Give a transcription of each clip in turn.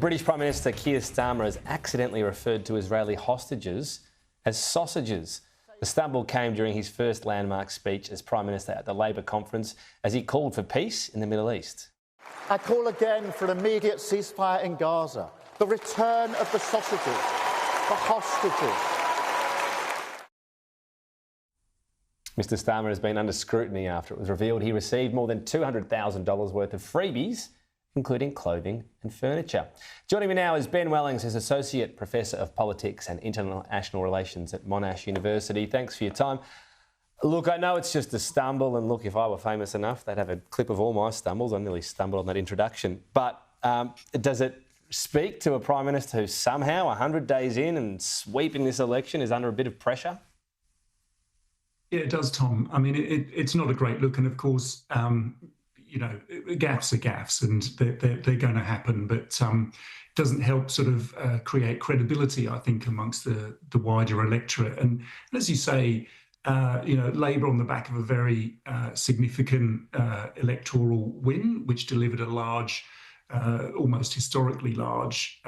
British Prime Minister Keir Starmer has accidentally referred to Israeli hostages as sausages. The stumble came during his first landmark speech as Prime Minister at the Labor conference as he called for peace in the Middle East. I call again for an immediate ceasefire in Gaza, the return of the sausages, the hostages. Mr Starmer has been under scrutiny after it was revealed he received more than $200,000 worth of freebies, including clothing and furniture. Joining me now is Ben Wellings, who's Associate Professor of Politics and International Relations at Monash University. Thanks for your time. Look, I know it's just a stumble, and look, if I were famous enough, they'd have a clip of all my stumbles. I nearly stumbled on that introduction. But does it speak to a Prime Minister who somehow, 100 days in and sweeping this election, is under a bit of pressure? Yeah, it does, Tom. I mean, it's not a great look. And of course, you know, gaffes are gaffes and they're going to happen. But it doesn't help sort of create credibility, I think, amongst the wider electorate. And as you say, you know, Labour on the back of a very significant electoral win, which delivered a large, almost historically large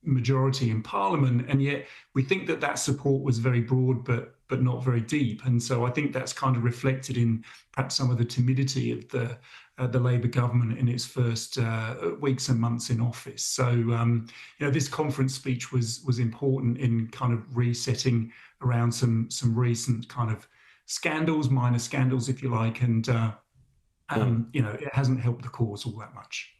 majority in Parliament, and yet we think that support was very broad but not very deep. And so I think that's kind of reflected in perhaps some of the timidity of the Labour government in its first weeks and months in office. So you know, this conference speech was important in kind of resetting around some recent kind of scandals, minor scandals, if you like, and you know, it hasn't helped the cause all that much.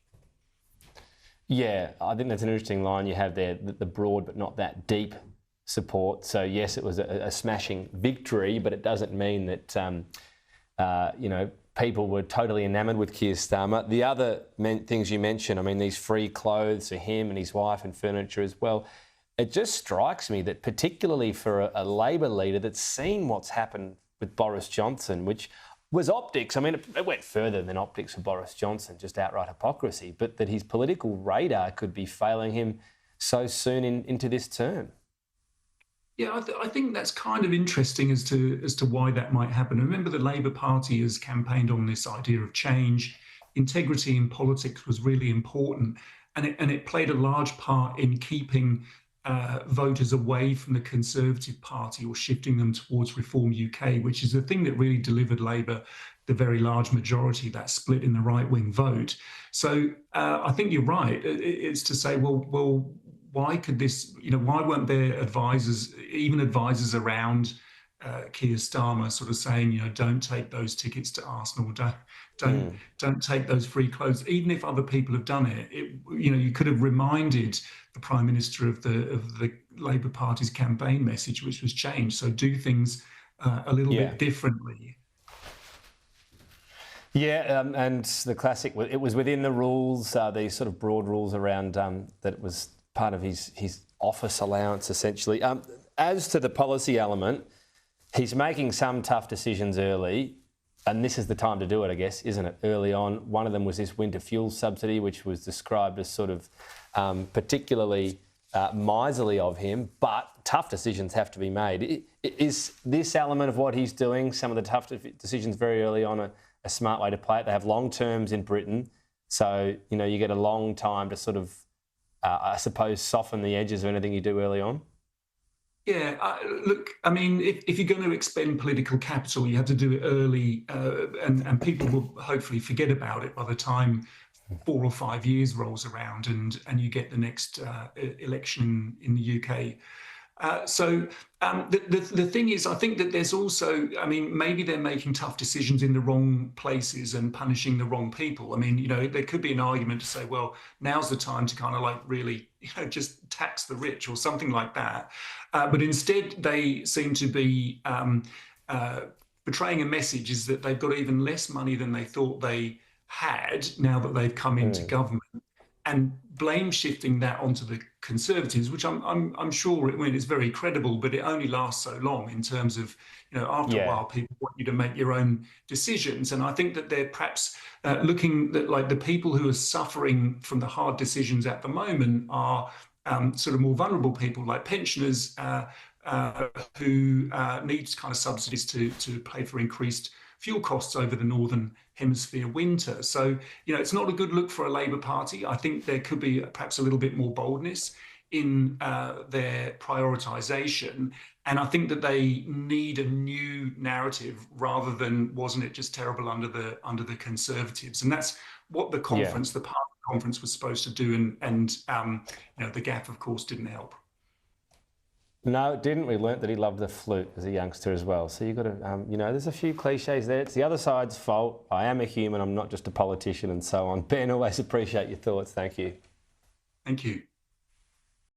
Yeah, I think that's an interesting line you have there, the broad but not that deep support. So yes, it was a smashing victory, but it doesn't mean that you know, people were totally enamoured with Keir Starmer. The other things you mentioned, I mean, these free clothes for him and his wife and furniture as well. It just strikes me that particularly for a Labor leader that's seen what's happened with Boris Johnson, which was optics. I mean, it went further than optics for Boris Johnson, just outright hypocrisy, but that his political radar could be failing him so soon into this term. Yeah, I think that's kind of interesting as to why that might happen. Remember, the Labour Party has campaigned on this idea of change. Integrity in politics was really important, and it played a large part in keeping voters away from the Conservative Party or shifting them towards Reform UK, which is the thing that really delivered Labour the very large majority, that split in the right-wing vote. So I think you're right. It's to say, well, why could this, you know, why weren't there advisors, even advisors around Keir Starmer, sort of saying, you know, don't take those tickets to Arsenal, don't take those free clothes, even if other people have done it. You know, you could have reminded the Prime Minister of the Labour Party's campaign message, which was changed. So do things a little bit differently. Yeah, and the classic, it was within the rules, these sort of broad rules around that it was part of his office allowance, essentially. As to the policy element, he's making some tough decisions early, and this is the time to do it, I guess, isn't it? Early on, one of them was this winter fuel subsidy, which was described as sort of particularly miserly of him, but tough decisions have to be made. Is this element of what he's doing, some of the tough decisions very early on, a smart way to play it? They have long terms in Britain, so, you know, you get a long time to sort of, I suppose, soften the edges of anything you do early on. Yeah, look, I mean, if you're going to expend political capital, you have to do it early, and people will hopefully forget about it by the time 4 or 5 years rolls around and you get the next election in the UK. So the thing is, I think that there's also, I mean, maybe they're making tough decisions in the wrong places and punishing the wrong people. I mean, you know, there could be an argument to say, well, now's the time to kind of like really, you know, just tax the rich or something like that. But instead, they seem to be portraying a message is that they've got even less money than they thought they had now that they've come into government, and blame shifting that onto the Conservatives, which I'm sure it's very credible, but it only lasts so long in terms of, you know, after a while people want you to make your own decisions. And I think that they're perhaps looking at like the people who are suffering from the hard decisions at the moment are sort of more vulnerable people like pensioners who need kind of subsidies to pay for increased fuel costs over the Northern Hemisphere winter. So, it's not a good look for a Labour Party. I think there could be perhaps a little bit more boldness in their prioritisation. And I think that they need a new narrative rather than wasn't it just terrible under the Conservatives? And that's what the conference, the party conference, was supposed to do. And the gaffe, of course, didn't help. No, it didn't. We learnt that he loved the flute as a youngster as well. So you've got to, there's a few cliches there. It's the other side's fault. I am a human. I'm not just a politician and so on. Ben, always appreciate your thoughts. Thank you. Thank you.